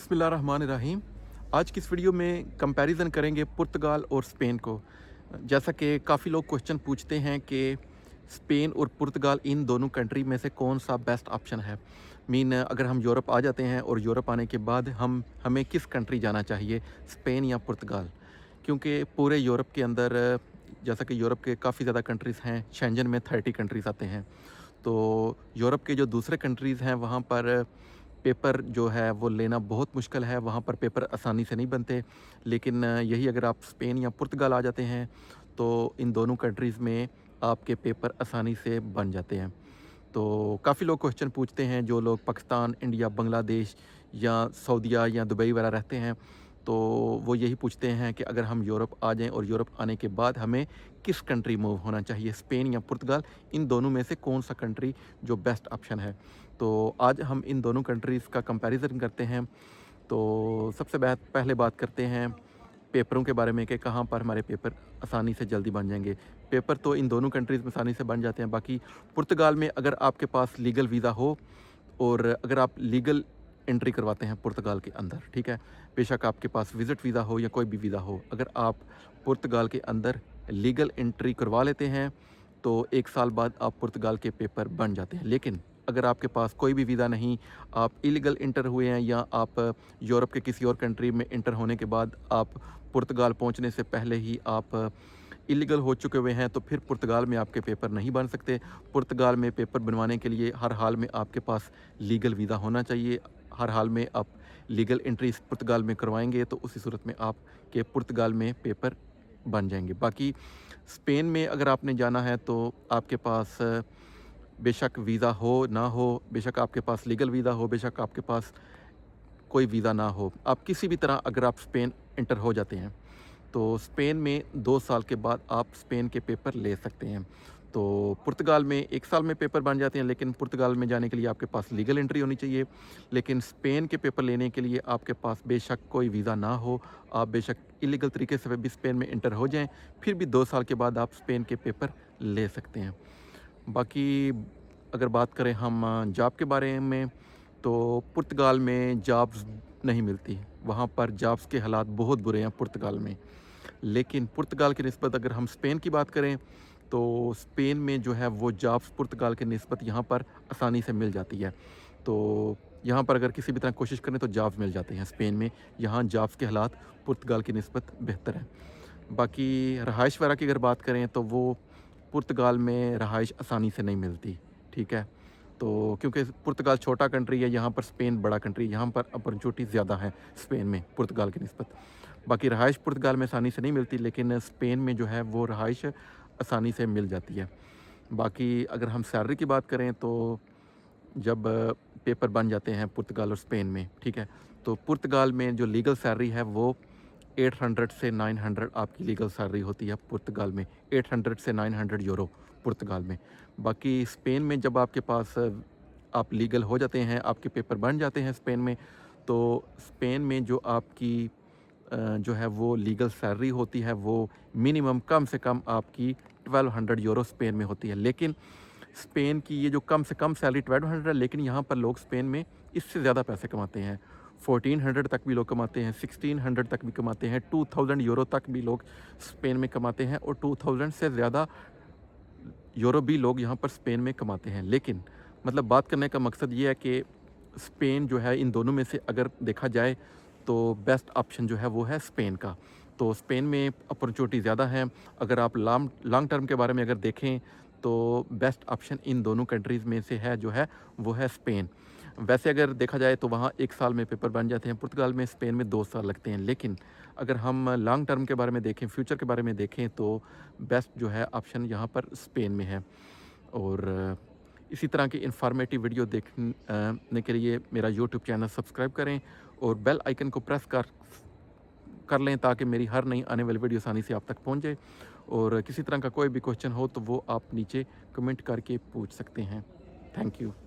बिस्मिल्लाहिर्रहमानिर्रहीम। आज की इस वीडियो में कंपैरिजन करेंगे पुर्तगाल और स्पेन को। जैसा कि काफ़ी लोग क्वेश्चन पूछते हैं कि स्पेन और पुर्तगाल इन दोनों कंट्री में से कौन सा बेस्ट ऑप्शन है। अगर हम यूरोप आ जाते हैं और यूरोप आने के बाद हमें किस कंट्री जाना चाहिए, स्पेन या पुर्तगाल? क्योंकि पूरे यूरोप के अंदर जैसा कि यूरोप के काफ़ी ज़्यादा कंट्रीज़ हैं, शेंजन में 30 कंट्रीज़ आते हैं। तो यूरोप के जो दूसरे कंट्रीज़ हैं वहाँ पर पेपर जो है वो लेना बहुत मुश्किल है, वहाँ पर पेपर आसानी से नहीं बनते। लेकिन यही अगर आप स्पेन या पुर्तगाल आ जाते हैं तो इन दोनों कंट्रीज़ में आपके पेपर आसानी से बन जाते हैं। तो काफ़ी लोग क्वेश्चन पूछते हैं, जो लोग पाकिस्तान, इंडिया, बांग्लादेश या सऊदीया या दुबई वगैरह रहते हैं, तो वो यही पूछते हैं कि अगर हम यूरोप आ जाएँ और यूरोप आने के बाद हमें किस कंट्री मूव होना चाहिए, स्पेन या पुर्तगाल, इन दोनों में से कौन सा कंट्री जो बेस्ट ऑप्शन है। तो आज हम इन दोनों कंट्रीज़ का कंपैरिजन करते हैं। तो सबसे पहले बात करते हैं पेपरों के बारे में कि कहाँ पर हमारे पेपर आसानी से जल्दी बन जाएंगे। पेपर तो इन दोनों कंट्रीज़ में आसानी से बन जाते हैं। बाकी पुर्तगाल में अगर आपके पास लीगल वीज़ा हो और अगर आप लीगल एंट्री करवाते हैं पुर्तगाल के अंदर, ठीक है, बेशक आपके पास विज़िट वीज़ा हो या कोई भी वीज़ा हो, अगर आप पुर्तगाल के अंदर लीगल एंट्री करवा लेते हैं तो 1 साल बाद आप पुर्तगाल के पेपर बन जाते हैं। लेकिन अगर आपके पास कोई भी वीज़ा नहीं, आप इलीगल इंटर हुए हैं या आप यूरोप के किसी और कंट्री में इंटर होने के बाद आप पुर्तगाल पहुंचने से पहले ही आप इलीगल हो चुके हुए हैं, तो फिर पुर्तगाल में आपके पेपर नहीं बन सकते। पुर्तगाल में पेपर बनवाने के लिए हर हाल में आपके पास लीगल वीज़ा होना चाहिए। हर हाल में आप लीगल एंट्री इस पुर्तगाल में करवाएंगे तो उसी सूरत में आपके पुर्तगाल में पेपर बन जाएंगे। बाकी स्पेन में अगर आपने जाना है तो आपके पास बेशक वीज़ा हो ना हो, बेशक आपके पास लीगल वीज़ा हो, बेशक आपके पास कोई वीज़ा ना हो, आप किसी भी तरह अगर आप स्पेन एंटर हो जाते हैं तो स्पेन में 2 साल के बाद आप स्पेन के पेपर ले सकते हैं। तो पुर्तगाल में 1 साल में पेपर बन जाते हैं, लेकिन पुर्तगाल में जाने के लिए आपके पास लीगल एंट्री होनी चाहिए। लेकिन स्पेन के पेपर लेने के लिए आपके पास बेशक कोई वीज़ा ना हो, आप बेशक इलीगल तरीके से भी स्पेन में एंटर हो जाएँ, फिर भी 2 साल के बाद आप स्पेन के पेपर ले सकते हैं। बाकी अगर बात करें हम जॉब के बारे में, तो पुर्तगाल में जॉब्स नहीं मिलती। वहाँ पर जॉब्स के हालात बहुत बुरे हैं पुर्तगाल में। लेकिन पुर्तगाल की निस्बत अगर हम स्पेन की बात करें, तो स्पेन में जो है वो जॉब्स पुर्तगाल की निस्बत यहाँ पर आसानी से मिल जाती है। तो यहाँ पर अगर किसी भी तरह कोशिश करें तो जॉब्स मिल जाते हैं स्पेन में। यहाँ जॉब्स के हालात पुर्तगाल की निस्बत बेहतर हैं। बाकी रहाइश वगैरह की अगर बात करें तो वो पुर्तगाल में रहाइश आसानी से नहीं मिलती, ठीक है। तो क्योंकि पुर्तगाल छोटा कंट्री है, यहाँ पर स्पेन बड़ा कंट्री है, यहाँ पर अपॉर्चुनिटी ज़्यादा है स्पेन में पुर्तगाल की निस्बत। बाकी रहाइश पुर्तगाल में आसानी से नहीं मिलती, लेकिन स्पेन में जो है वो रहाइश आसानी से मिल जाती है। बाकी अगर हम सैलरी की बात करें तो जब पेपर बन जाते हैं पुर्तगाल और स्पेन में, ठीक है, तो पुर्तगाल में जो लीगल सैलरी है वो 800 से 900 आपकी लीगल सैलरी होती है पुर्तगाल में, 800 से 900 यूरो पुर्तगाल में। बाकी स्पेन में जब आपके पास आप लीगल हो जाते हैं, आपके पेपर बन जाते हैं स्पेन में, तो स्पेन में जो आपकी जो है वो लीगल सैलरी होती है वो मिनिमम कम से कम आपकी 1200 यूरो स्पेन में होती है। लेकिन स्पेन की ये जो कम से कम सैलरी 1200 है, लेकिन यहाँ पर लोग स्पेन में इससे ज़्यादा पैसे कमाते हैं। 1400 तक भी लोग कमाते हैं, 1600 तक भी कमाते हैं, 2000 यूरो तक भी लोग स्पेन में कमाते हैं और 2000 से ज़्यादा यूरो भी लोग यहाँ पर स्पेन में कमाते हैं। लेकिन मतलब बात करने का मकसद ये है कि स्पेन जो है इन दोनों में से अगर देखा जाए तो बेस्ट ऑप्शन जो है वो है स्पेन का। तो स्पेन में अपॉर्चुनिटी ज़्यादा है। अगर आप लॉन्ग लॉन्ग टर्म के बारे में अगर देखें तो बेस्ट ऑप्शन इन दोनों कंट्रीज़ में से है जो है वो है स्पेन। वैसे अगर देखा जाए तो वहाँ 1 साल में पेपर बन जाते हैं, पुर्तगाल में, स्पेन में 2 साल लगते हैं। लेकिन अगर हम लॉन्ग टर्म के बारे में देखें, फ्यूचर के बारे में देखें, तो बेस्ट जो है ऑप्शन यहाँ पर स्पेन में है। और इसी तरह की इन्फॉर्मेटिव वीडियो देखने के लिए मेरा यूट्यूब चैनल सब्सक्राइब करें और बेल आइकन को प्रेस कर लें ताकि मेरी हर नई आने वाली वीडियो आसानी से आप तक पहुंच जाए। और किसी तरह का कोई भी क्वेश्चन हो तो वो आप नीचे कमेंट करके पूछ सकते हैं। Thank you.